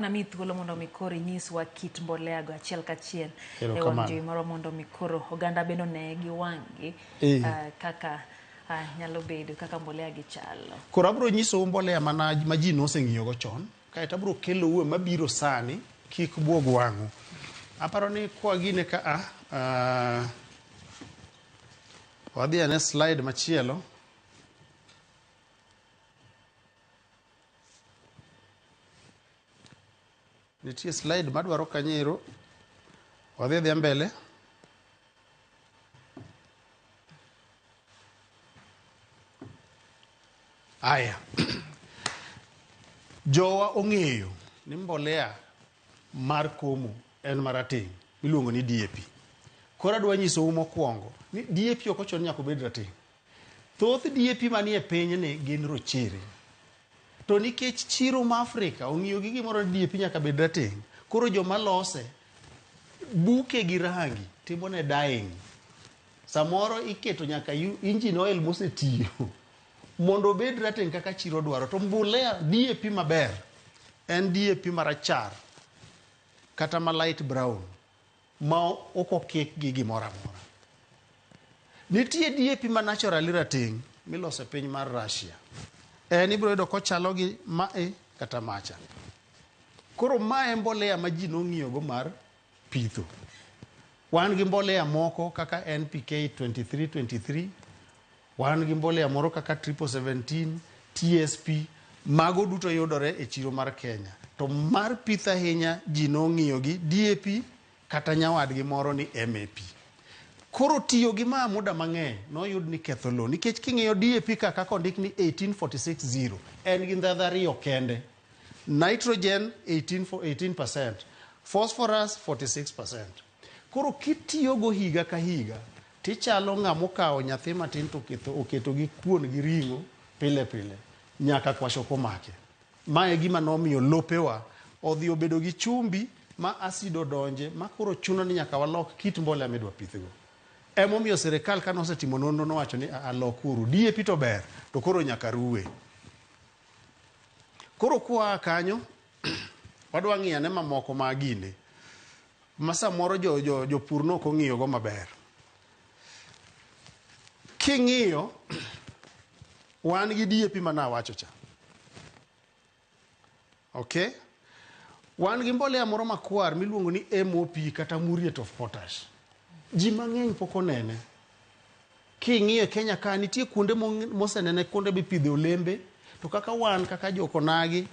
Na mi thuolo mondo mikoro nyiswa kit mbolea go achiel kachiel e wang' moro mondo mikoro oganda beno ne gi wang'gi kaka nyalo bedo kaka mbolea gi chalo. Koro abro nyiso mbolea ma ji noseng'iyo go chon, kaeto abro kelo uwe mabiro sani kik buog wang'u. Aparo ni kwa gine ka wadhi ane slide machielo. Nitie slide madwaro kanyero. Wadhi mbele. Aya. Jowa ong'eyo ni mbolea mar komo en marateng' miluongo ni DAP. Koro adwa nyisou mokwongo ni DAP ok ochuno nyaka obed rateng'. Thoth DAP manie piny ni gin rochere. To nikech chiro ma Afrika ong'iyo gi gimoro ni DAP nyaka bed rateng', koro joma lose buke gi rangi timone dyeing. Samoro iketo nyaka engine oil mosetiyo mondo obed rateng' kaka chiro dwaro. To mbolea DAP maber en DAP marachar kata ma light brown ma ok okik gi gimoro amora. Nitie DAP ma naturally rateng' milose piny mar Russia. Ibro yudo kochalo gi mae kata macha. Koro mae mbolea ma ji nong'iyogo mar pitho. Wan gi mbolea moko kaka NPK 2323, wan gi mbolea moro kaka 1717, TSP, mago duto yudore e chiro mar Kenya. To mar pitho ahinya ji nong'iyogi DAP kata nyawadgi moro ni MAP. Koro tiyo gi muda mang'eny noyud ni ketho lo, nikech king'iyo DAP kaka ondik ni 18660 en gi ndhadhu ariyo kende. Nitrogen 18%, phosphorus 46%. Koro kitiyo go higa ka higa tichalo ng'amo kawo nyathi matin to oketo gi kuon gi ring'o pile pile nyaka kwasho komake. Mae gima nomiyo lopewa odhi obedo gi chumbi ma asido donje ma koro chuno ni nyaka walok kit mbolea midwa pithgo. Emomiyo sirikal ka nosetimo nonro nowacho ni alokuru DAP to ber to koro nyaka ruwe. Koro kwa kanyo wadwa ng'iyo ne mamoko ma gine ma samoro jopur no kong'iyo go maber. King'iyo wan gi DAP mana wacho cha. Okay? Wan gi mbolea moro makwar miluongo ni MOP kata muriate of potash. Ji mang'eny pok onene. King'iyo Kenya ka nitie kuonde mosenene kuonde bipidhe olembe, to kaka wan kaka jokonagi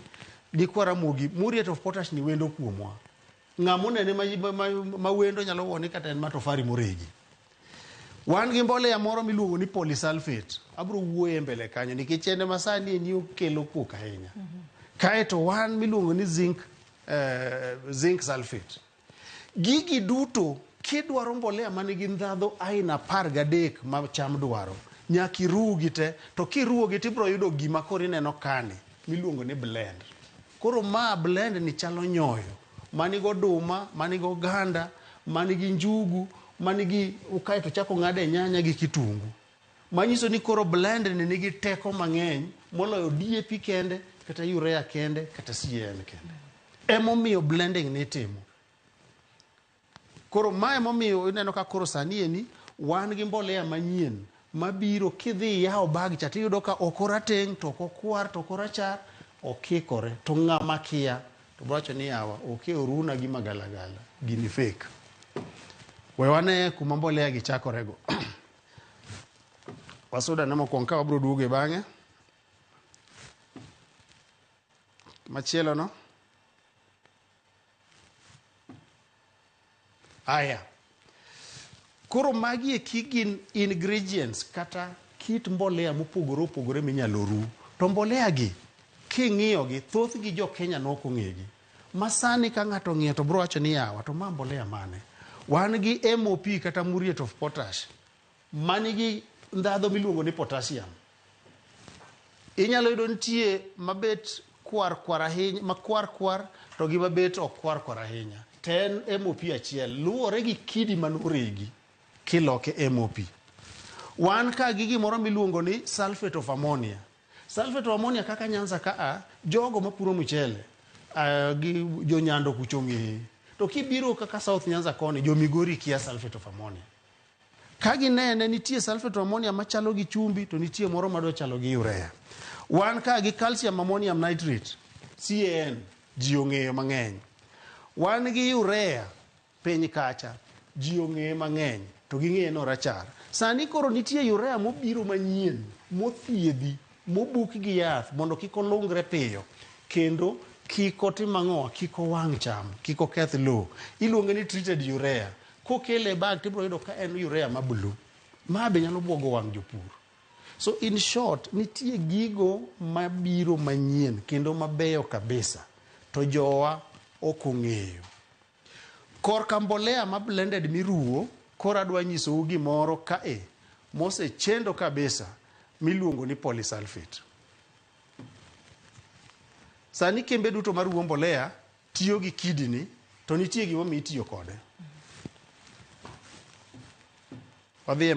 gi Kwaramogi, muriate of potash ni wendo kuomwa. Ng'amo nene ma wendo nyalo woni kata en matofari moregi. Wan gi mbolea moro miluongo ni polysulfate. Abro wuoye mbele kanyo nikech ende masani en okelo kok ahinya. Kaeto wan miluongo ni zinc sulfate. Gigi duto kidwaro mbolea manigi ndhadho aina 13 ma cham dwaro, nyaka irugi te, to kiruogi tibro yudo gima koro ineno kani miluongo ni blend. Koro blend ni chalo nyoyo, manigo oduma, manigo oganda, manigi njugu, manigi kaeto chako ng'ade nyanya gi kitungu. Manyiso ni koro blend ni nigi teko mang'eny moloyo DAP kende kata urea kende kata CAN kende. Emomiyo blending ni timo. Koro mae momiyo ineno ka koro sani eni wan gi mbolea manyien mabiro kidhi yawo bag cha tiyudo ka ok orateng' to ok okwar to ok orachar, okikore. To ng'ama kia to bracho ni yawa oke oruna gi magalagala gini fake. We wane kuma mbolea gi chakorego. Wasuda na mokwongo ka wabro duoge bang'e. Machielo no. Aya. Koro magi e gin ingredients kata kit mbolea mopogore opogore minyalo ru. To mbolea gi king'iyo gi thoth gi jo Kenya nok ong'egi. Masani ka ng'ato ng'iyo to bro wacho ni yawa to ma mbolea mane. Wan gi MOP kata muriate of potash manigi ndhadho miluongo ni potassium. Inyalo yudo nitie mabet kwar ahinya, makwar to gi mabet ok kwar ahinya. Ten MOP achiel luwore gi kidi manoregi kiloke MOP. Wan ka gi gimoro miluongo ni sulfate of ammonia. Sulfate of ammonia kaka Nyanza jogo mapuro mchele gi jonyando kuchong'e. To kibiro kaka South Nyanza koni, jo Migori kia sulfate of ammonia. Ka ginene nitie sulfate of ammonia machalo gi chumbi, to nitie moro madwa chalo gi urea. Wan ka gi calcium ammonium nitrate, CAN, ji ong'eyo mang'eny. Wan gi urea, piny kacha, ji ong'eyo mang'eny, to ging'eyo no rachar. Sani koro nitie urea mobiro manyien, mothiedhi, mobuk gi yath, mondo kik olungre piyo. Kendo kik otim ang'owa, kik owang' cham, kik oketh lowo. Iluonge ni treated urea. Kokele bag tibiro yudo ka en urea ma blue. Ma be nyalo buogo wang' jopur. So in short, nitie gigo mabiro manyien kendo mabeyo kabisa. To jowa ok ong'eyo. Korka mbolea ma blended miruwo, koro adwa nyisou gimoro kae mosechendo kabisa miluongo ni polysulfate. Sani kembe duto maruwo mbolea tiyo gi kidini, to nitie gimomiyo itiyo kode. Wadhiye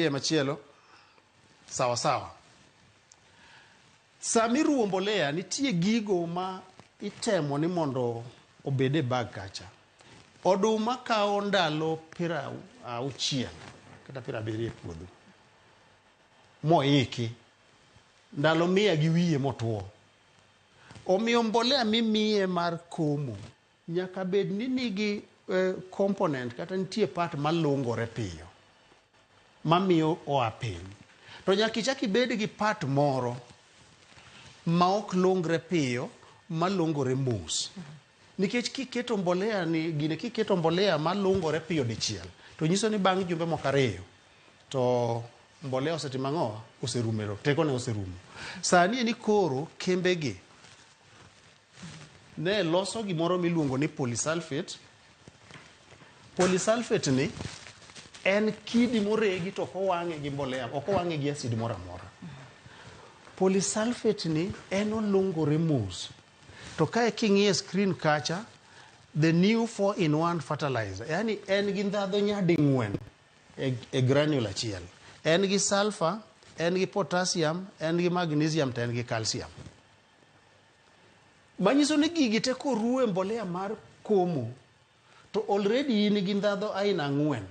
machielo. Sawa sawa. Sami ruwo mbolea nitie gigo ma itemo ni mondo obede bag kacha. Oduma kawo ndalo 60 kata 70 e puodho. Moiki. Ndalo 100 gi wiye motuo. Omiyo mbolea mimiye mar komo nyaka bed ni nigi component kata nitie part malungore piyo, mamiyo oa piny. To nyaka ichak ibed gi part moro ma ok lungre piyo, malungore mos. Nikech kiketo mbolea ni gine, kiketo mbolea malungore piyo dichiel, to nyiso ni bang' jumbe moko 2 to mbolea osetimo ang'owa, oserumero, teko ne oserumo. Sani ni koro kembegi ne loso gimoro miluongo ni polysulfate. Polysulfate ni en kidi moregi to ok owang'e gi mbolea, ok owang'e gi acid moro amora. Polysulfate ni en olungore mos. To kae king'iye screen kacha, the new 4-in-1 fertilizer. Yani en gi ndhadho nyadi 4 e granule achiel. En gi sulfur, en gi potassium, en gi magnesium, to en gi calcium. Manyiso ni gigi te koruwe mbolea mar komo, to already in gi ndhadho aina 4.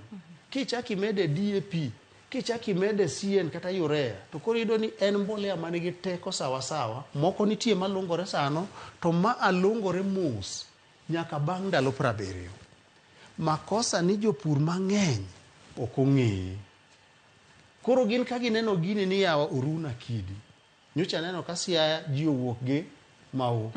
Kichaki mede DAP, kichaki mede CN kata urea, to koro yudo ni en mbolea manigi teko sawa sawa. Moko nitie malungore sano, to ma alungore mos nyaka bang' ndalo 70. Makosa ni jopur mang'eny ok ong'eye. Koro gin ka gineno gini ni yawa oruna kidi. Nyocha neno ka Siaya ji owuok gi mau.